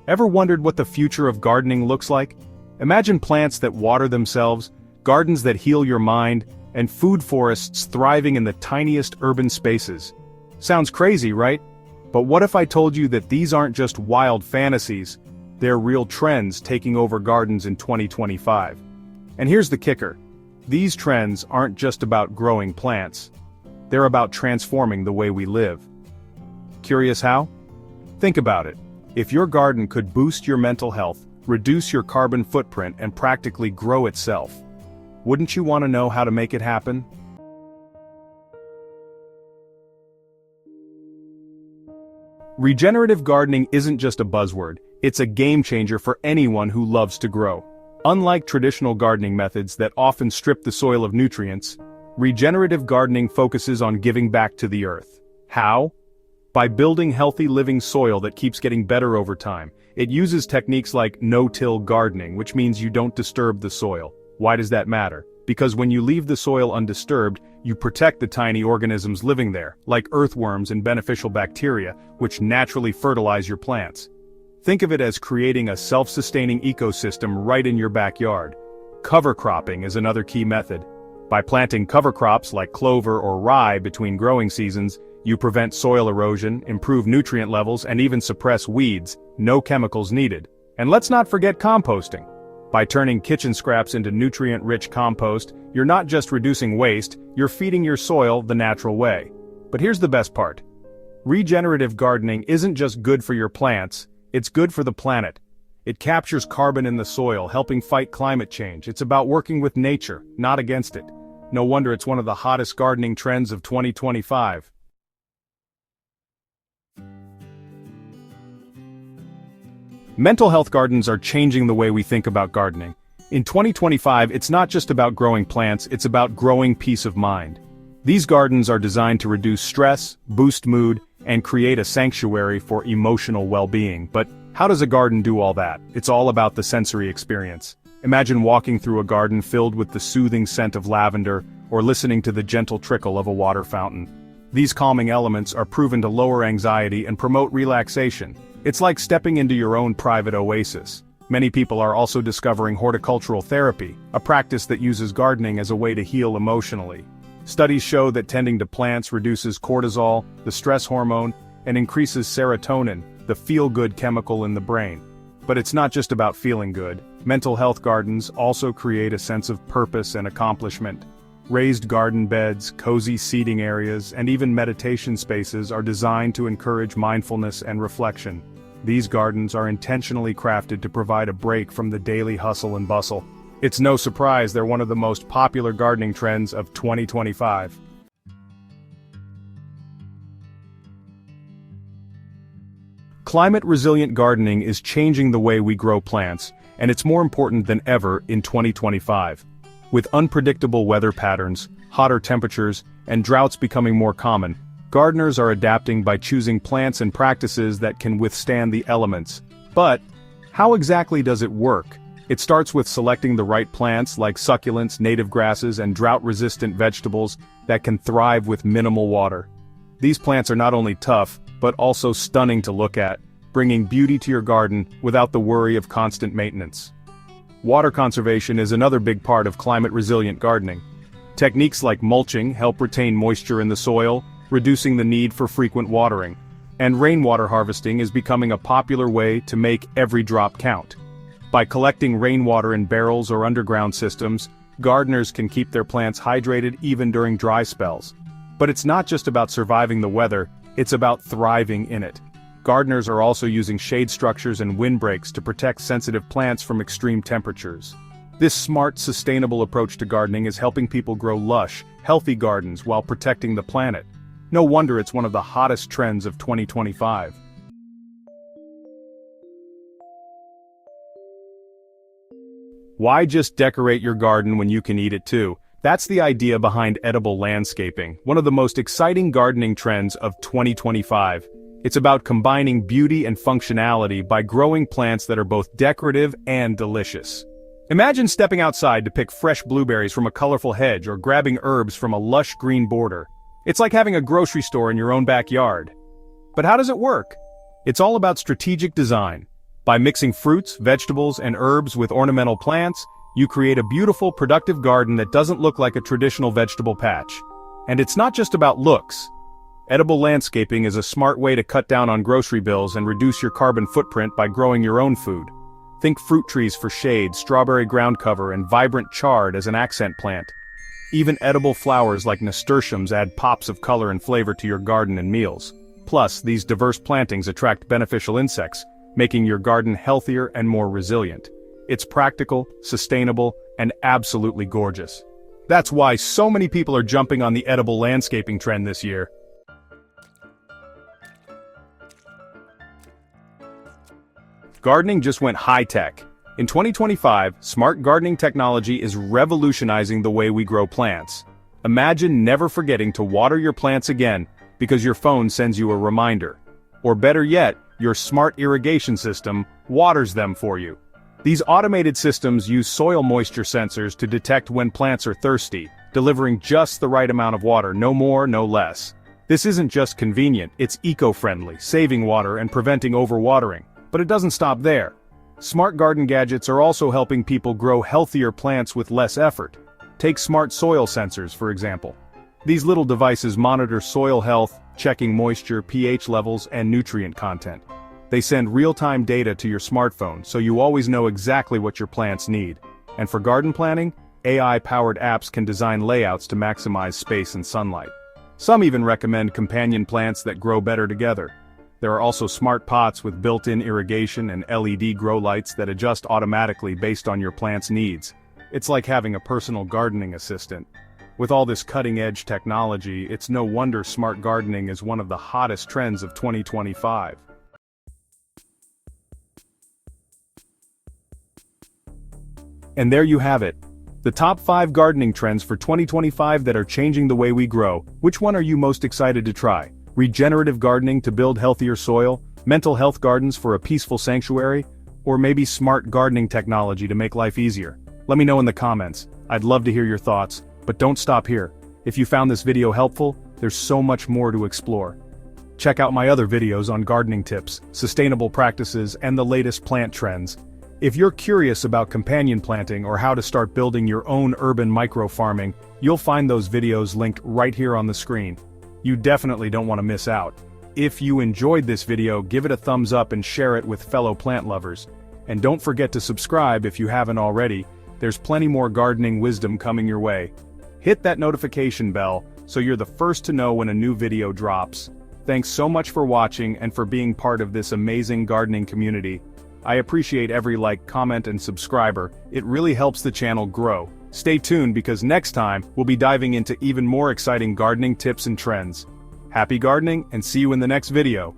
Ever wondered what the future of gardening looks like? Imagine plants that water themselves, gardens that heal your mind, and food forests thriving in the tiniest urban spaces. Sounds crazy, right? But what if I told you that these aren't just wild fantasies, they're real trends taking over gardens in 2025? And here's the kicker. These trends aren't just about growing plants. They're about transforming the way we live. Curious how? Think about it. If your garden could boost your mental health, reduce your carbon footprint, and practically grow itself, wouldn't you want to know how to make it happen? Regenerative gardening isn't just a buzzword, it's a game changer for anyone who loves to grow. Unlike traditional gardening methods that often strip the soil of nutrients, regenerative gardening focuses on giving back to the earth. How? By building healthy living soil that keeps getting better over time. It uses techniques like no-till gardening, which means you don't disturb the soil. Why does that matter? Because when you leave the soil undisturbed, you protect the tiny organisms living there, like earthworms and beneficial bacteria, which naturally fertilize your plants. Think of it as creating a self-sustaining ecosystem right in your backyard. Cover cropping is another key method. By planting cover crops like clover or rye between growing seasons, you prevent soil erosion, improve nutrient levels, and even suppress weeds, no chemicals needed. And let's not forget composting. By turning kitchen scraps into nutrient-rich compost, you're not just reducing waste, you're feeding your soil the natural way. But here's the best part. Regenerative gardening isn't just good for your plants, it's good for the planet. It captures carbon in the soil, helping fight climate change. It's about working with nature, not against it. No wonder it's one of the hottest gardening trends of 2025. Mental health gardens are changing the way we think about gardening. In 2025, it's not just about growing plants, it's about growing peace of mind. These gardens are designed to reduce stress, boost mood, and create a sanctuary for emotional well-being. But how does a garden do all that? It's all about the sensory experience. Imagine walking through a garden filled with the soothing scent of lavender, or listening to the gentle trickle of a water fountain. These calming elements are proven to lower anxiety and promote relaxation. It's like stepping into your own private oasis. Many people are also discovering horticultural therapy, a practice that uses gardening as a way to heal emotionally. Studies show that tending to plants reduces cortisol, the stress hormone, and increases serotonin, the feel-good chemical in the brain. But it's not just about feeling good. Mental health gardens also create a sense of purpose and accomplishment. Raised garden beds, cozy seating areas, and even meditation spaces are designed to encourage mindfulness and reflection. These gardens are intentionally crafted to provide a break from the daily hustle and bustle. It's no surprise they're one of the most popular gardening trends of 2025. Climate-resilient gardening is changing the way we grow plants, and it's more important than ever in 2025. With unpredictable weather patterns, hotter temperatures, and droughts becoming more common, gardeners are adapting by choosing plants and practices that can withstand the elements. But how exactly does it work? It starts with selecting the right plants like succulents, native grasses, and drought-resistant vegetables that can thrive with minimal water. These plants are not only tough, but also stunning to look at, bringing beauty to your garden without the worry of constant maintenance. Water conservation is another big part of climate-resilient gardening. Techniques like mulching help retain moisture in the soil, reducing the need for frequent watering. And rainwater harvesting is becoming a popular way to make every drop count. By collecting rainwater in barrels or underground systems, gardeners can keep their plants hydrated even during dry spells. But it's not just about surviving the weather, it's about thriving in it. Gardeners are also using shade structures and windbreaks to protect sensitive plants from extreme temperatures. This smart, sustainable approach to gardening is helping people grow lush, healthy gardens while protecting the planet. No wonder it's one of the hottest trends of 2025. Why just decorate your garden when you can eat it too? That's the idea behind edible landscaping, one of the most exciting gardening trends of 2025. It's about combining beauty and functionality by growing plants that are both decorative and delicious. Imagine stepping outside to pick fresh blueberries from a colorful hedge or grabbing herbs from a lush green border. It's like having a grocery store in your own backyard. But how does it work? It's all about strategic design. By mixing fruits, vegetables, and herbs with ornamental plants, you create a beautiful, productive garden that doesn't look like a traditional vegetable patch. And it's not just about looks. Edible landscaping is a smart way to cut down on grocery bills and reduce your carbon footprint by growing your own food. Think fruit trees for shade, strawberry ground cover, and vibrant chard as an accent plant. Even edible flowers like nasturtiums add pops of color and flavor to your garden and meals. Plus, these diverse plantings attract beneficial insects, making your garden healthier and more resilient. It's practical, sustainable, and absolutely gorgeous. That's why so many people are jumping on the edible landscaping trend this year. Gardening just went high-tech. In 2025, smart gardening technology is revolutionizing the way we grow plants. Imagine never forgetting to water your plants again because your phone sends you a reminder. Or better yet, your smart irrigation system waters them for you. These automated systems use soil moisture sensors to detect when plants are thirsty, delivering just the right amount of water, no more, no less. This isn't just convenient, it's eco-friendly, saving water and preventing overwatering. But it doesn't stop there. Smart garden gadgets are also helping people grow healthier plants with less effort. Take smart soil sensors, for example. These little devices monitor soil health, checking moisture, pH levels, and nutrient content. They send real-time data to your smartphone, so you always know exactly what your plants need. And for garden planning, AI-powered apps can design layouts to maximize space and sunlight. Some even recommend companion plants that grow better together. There are also smart pots with built-in irrigation and LED grow lights that adjust automatically based on your plant's needs. It's like having a personal gardening assistant. With all this cutting-edge technology, it's no wonder smart gardening is one of the hottest trends of 2025. And there you have it. The top 5 gardening trends for 2025 that are changing the way we grow. Which one are you most excited to try? Regenerative gardening to build healthier soil, mental health gardens for a peaceful sanctuary, or maybe smart gardening technology to make life easier? Let me know in the comments. I'd love to hear your thoughts, but don't stop here. If you found this video helpful, there's so much more to explore. Check out my other videos on gardening tips, sustainable practices, and the latest plant trends. If you're curious about companion planting or how to start building your own urban micro-farming, you'll find those videos linked right here on the screen. You definitely don't want to miss out. If you enjoyed this video, give it a thumbs up and share it with fellow plant lovers. And don't forget to subscribe if you haven't already. There's plenty more gardening wisdom coming your way. Hit that notification bell so you're the first to know when a new video drops. Thanks so much for watching and for being part of this amazing gardening community. I appreciate every like, comment, and subscriber. It really helps the channel grow. Stay tuned because next time, we'll be diving into even more exciting gardening tips and trends. Happy gardening and see you in the next video.